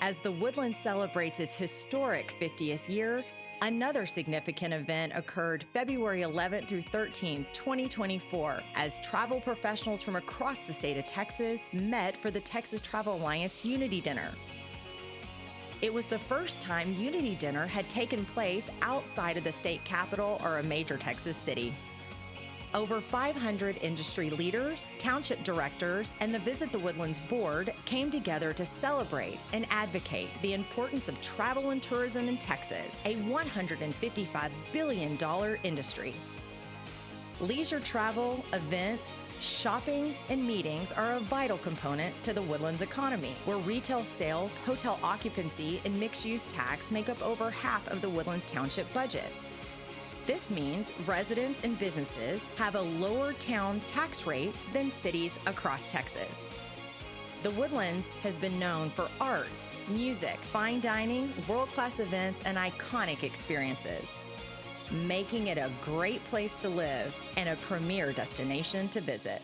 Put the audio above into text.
As the Woodlands celebrates its historic 50th year, another significant event occurred February 11th through 13th, 2024, as travel professionals from across the state of Texas met for the Texas Travel Alliance Unity Dinner. It was the first time Unity Dinner had taken place outside of the state capital or a major Texas city. Over 500 industry leaders, township directors, and the Visit the Woodlands board came together to celebrate and advocate the importance of travel and tourism in Texas, a $155 billion industry. Leisure travel, events, shopping, and meetings are a vital component to the Woodlands economy, where retail sales, hotel occupancy, and mixed-use tax make up over half of the Woodlands Township budget. This means residents and businesses have a lower town tax rate than cities across Texas. The Woodlands has been known for arts, music, fine dining, world-class events, and iconic experiences, making it a great place to live and a premier destination to visit.